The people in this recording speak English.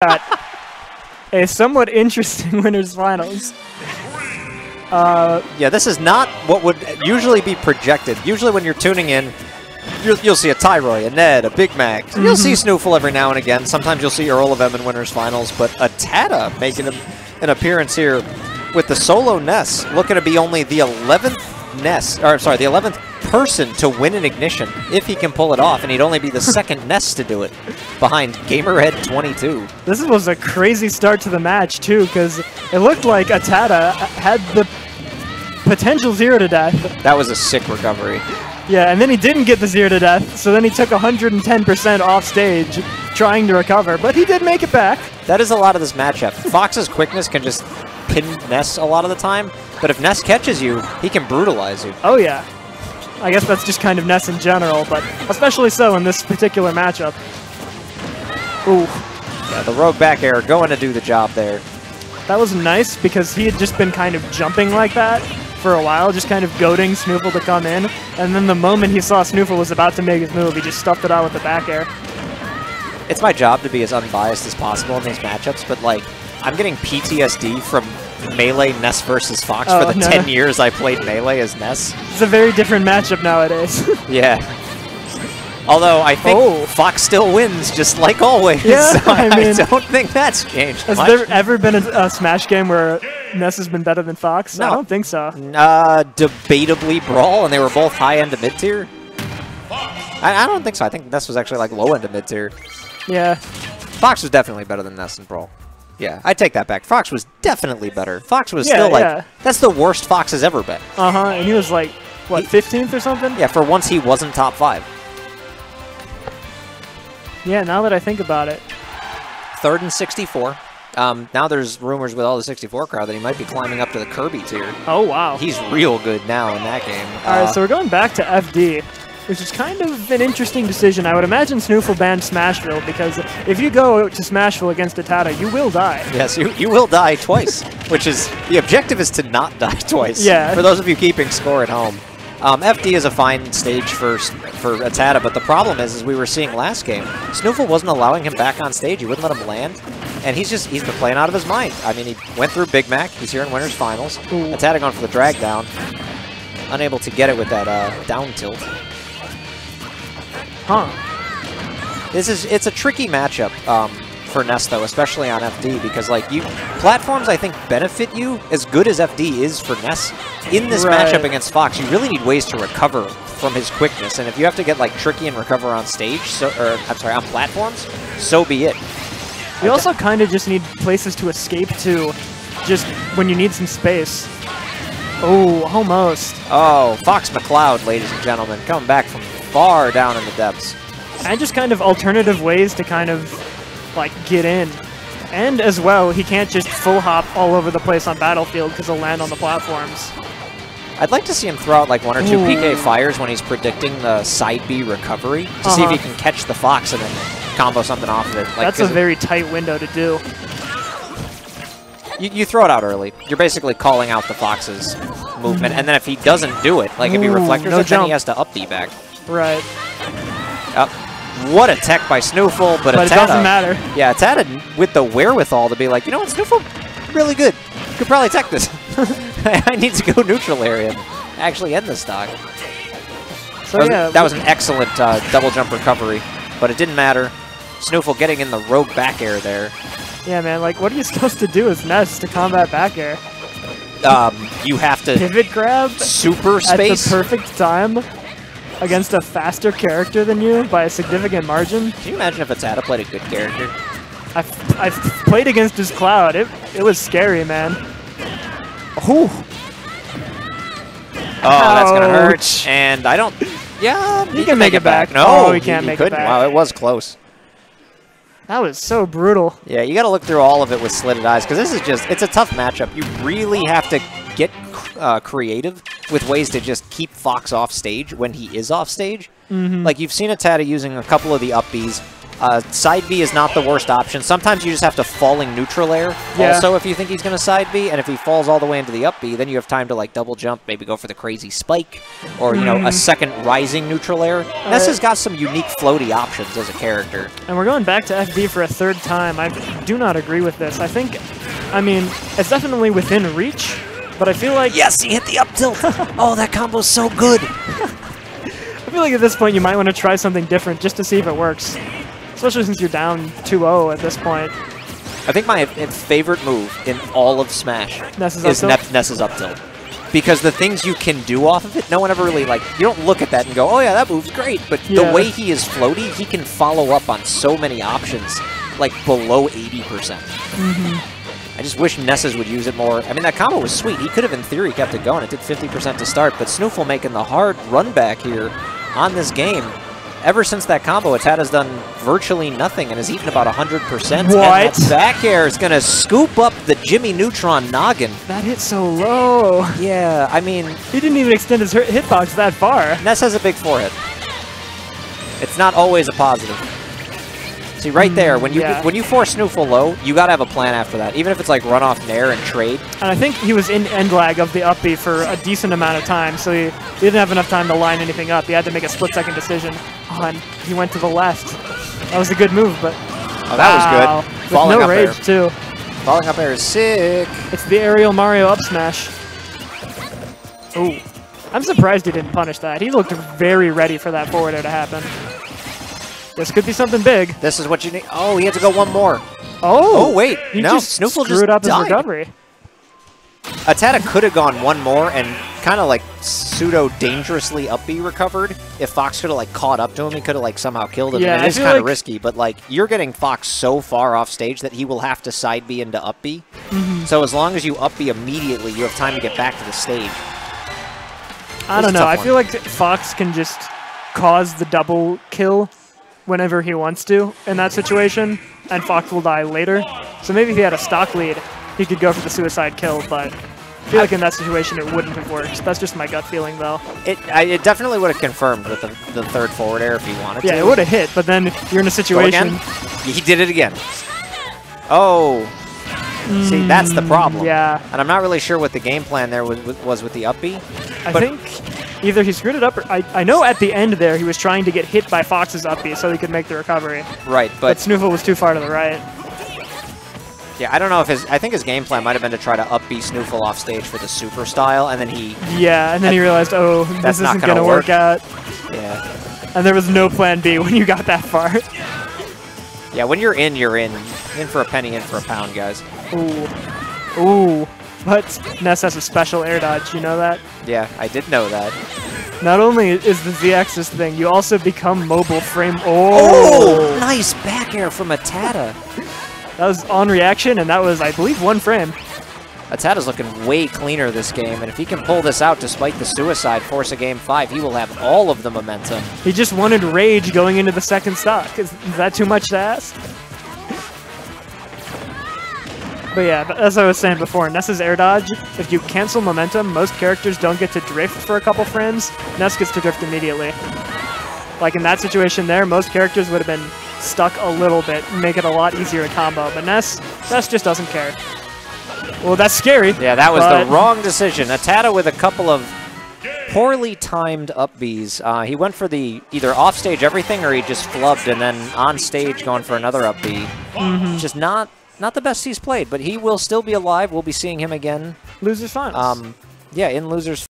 A somewhat interesting winners finals. Yeah, this is not what would usually be projected. Usually when you're tuning in, you'll see a Tyroy, a Ned, a Big Mac. You'll see SNooFL every now and again. Sometimes you'll see Earl of M in winners finals, but ATATA making an appearance here with the solo Ness, looking to be only the 11th Ness, or sorry, the 11th person to win an Ignition if he can pull it off, and he'd only be the second Ness to do it, behind Gamerhead22. This was a crazy start to the match too, because it looked like ATATA had the potential 0 to death. That was a sick recovery. Yeah, and then he didn't get the 0 to death, so then he took 110% off stage trying to recover, but he did make it back. That is a lot of this matchup. Fox's quickness can just pin Ness a lot of the time, but if Ness catches you, he can brutalize you. Oh yeah. I guess that's just kind of Ness in general, but especially so in this particular matchup. Ooh. Yeah, the rogue back air going to do the job there. That was nice because he had just been kind of jumping like that for a while, just kind of goading SNooFL to come in, and then the moment he saw SNooFL was about to make his move, he just stuffed it out with the back air. It's my job to be as unbiased as possible in these matchups, but like, I'm getting PTSD from Melee Ness versus Fox for the 10 years I played Melee as Ness. It's a very different matchup nowadays. Yeah. Although I think Fox still wins, just like always. Yeah, so I mean, I don't think that's changed Has much. there ever been a Smash game where Ness has been better than Fox? No. I don't think so. Debatably Brawl, and they were both high-end to mid-tier. I don't think so. I think Ness was actually like low-end to mid-tier. Yeah. Fox was definitely better than Ness in Brawl. Yeah, I take that back. Fox was definitely better. Fox was still like, that's the worst Fox has ever been. Uh-huh, and he was like, what, 15th or something? Yeah, for once he wasn't top 5. Yeah, now that I think about it. 3rd and 64. Now there's rumors with all the 64 crowd that he might be climbing up to the Kirby tier. Oh, wow. He's real good now in that game. All right, so we're going back to FD, which is kind of an interesting decision. I would imagine SNooFL banned Smashville, because if you go to Smashville against ATATA, you will die. Yes, you will die twice, which is, the objective is to not die twice. Yeah. For those of you keeping score at home. FD is a fine stage for ATATA, but the problem is, as we were seeing last game, SNooFL wasn't allowing him back on stage. He wouldn't let him land, and he's been playing out of his mind. I mean, he went through Big Mac. He's here in winners finals. ATATA going for the drag down, unable to get it with that down tilt. Huh. It's a tricky matchup for Ness though, especially on FD, because like platforms I think benefit you as good as FD is for Ness. In this matchup against Fox, you really need ways to recover from his quickness, and if you have to get like tricky and recover on stage, on platforms, so be it. You also kind of just need places to escape to, just when you need some space. Oh, almost. Oh, Fox McCloud, ladies and gentlemen, coming back from far down in the depths. And just kind of alternative ways to kind of, like, get in. And as well, he can't just full hop all over the place on Battlefield because he'll land on the platforms. I'd like to see him throw out like 1 or 2 PK fires when he's predicting the side B recovery to see if he can catch the Fox and then combo something off of it. Like, that's a very tight window to do. You throw it out early. You're basically calling out the Fox's movement, and then if he doesn't do it, like if he reflectors it, then he has to up D back. Right. What a tech by SNooFL, but it doesn't matter. Yeah, ATATA with the wherewithal to be like, you know what, SNooFL, really good. Could probably tech this. I need to go neutral area and actually end this stock. So that was an excellent double jump recovery, but it didn't matter. SNooFL getting in the rogue back air there. Yeah, man, like, what are you supposed to do as Ness to combat back air? You have to pivot grab super space at the perfect time against a faster character than you by a significant margin. Can you imagine if ATATA played a good character? I've played against his Cloud. It was scary, man. Ooh. Oh, that's gonna hurt. And I don't. Yeah, he can make it back. No, he can't make it back. Wow, it was close. That was so brutal. Yeah, you got to look through all of it with slitted eyes, because this is it's a tough matchup. You really have to get creative with ways to just keep Fox off stage when he is off stage. Like, you've seen ATATA using a couple of the up Bs, Side B is not the worst option. Sometimes you just have to falling neutral air also if you think he's going to side B, and if he falls all the way into the up B, then you have time to like double jump, maybe go for the crazy spike, or you know, a second rising neutral air. Ness has got some unique floaty options as a character. And we're going back to FB for a third time. I do not agree with this. I mean, it's definitely within reach, but I feel like... Yes, he hit the up tilt! Oh, that combo's so good! I feel like at this point you might want to try something different just to see if it works. Especially since you're down 2-0 at this point. I think my favorite move in all of Smash is Ness's up tilt. Because the things you can do off of it, no one ever really, like, you don't look at that and go, oh yeah, that move's great. But the way he is floaty, he can follow up on so many options, like below 80%. I just wish Ness's would use it more. I mean, that combo was sweet. He could have, in theory, kept it going. It did 50% to start, but SNooFL making the hard run back here on this game. Ever since that combo, ATATA's done virtually nothing and has eaten about 100%. What? And that back air is going to scoop up the Jimmy Neutron noggin. That hit so low. Yeah, I mean... He didn't even extend his hitbox that far. Ness has a big forehead. It's not always a positive. See, right there, when you force SNooFL low, you got to have a plan after that, even if it's like run off Nair and trade. And I think he was in end lag of the up B for a decent amount of time, so he didn't have enough time to line anything up. He had to make a split-second decision. Oh, and he went to the left. That was a good move, but... Oh, that was good. With falling no up rage, too. Falling up air is sick. It's the aerial Mario up smash. Ooh. I'm surprised he didn't punish that. He looked very ready for that forward air to happen. This could be something big. This is what you need. Oh, he had to go one more. Oh, wait. He no, just SNooFL screwed up his died. recovery. ATATA could have gone one more and kind of like pseudo-dangerously up B recovered. If Fox could have like caught up to him, he could have like somehow killed him. Yeah, and it is kind of risky, but like you're getting Fox so far off stage that he will have to side B into up B. So as long as you up B immediately, you have time to get back to the stage. I don't know. I feel like Fox can just cause the double kill whenever he wants to in that situation, and Fox will die later. So maybe if he had a stock lead, he could go for the suicide kill, but I feel like in that situation it wouldn't have worked. That's just my gut feeling, though. It definitely would have confirmed with the third forward air if he wanted to. Yeah, it would have hit, but then you're in a situation... He did it again. Oh. See, that's the problem. Yeah. And I'm not really sure what the game plan there was with the up B. I think either he screwed it up, or I know at the end there he was trying to get hit by Fox's up B so he could make the recovery. Right, but SNooFL was too far to the right. Yeah, I don't know if I think his game plan might have been to try to up B SNooFL off stage for the super style, and then he... Yeah, and then he realized, oh, this isn't going to work out. Yeah. And there was no plan B when you got that far. Yeah, when you're in, you're in. In for a penny, in for a pound, guys. Ooh. Ooh. But Ness has a special air dodge, you know that? Yeah, I did know that. Not only is the Z-axis thing, you also become mobile frame. Oh! Nice back air from ATATA. That was on reaction, and that was, I believe, 1 frame. ATATA's looking way cleaner this game, and if he can pull this out despite the suicide, force a game 5, he will have all of the momentum. He just wanted rage going into the second stock. Is that too much to ask? But yeah, as I was saying before, Ness's air dodge, if you cancel momentum, most characters don't get to drift for a couple frames. Ness gets to drift immediately. Like in that situation there, most characters would have been stuck a little bit and make it a lot easier to combo. But Ness just doesn't care. Well, that's scary. Yeah, that was the wrong decision. ATATA with a couple of poorly timed up Bs. He went for the either off-stage everything or he just flubbed and then on stage going for another up B. Just not the best he's played, but he will still be alive. We'll be seeing him again. Losers finals. Yeah, in Losers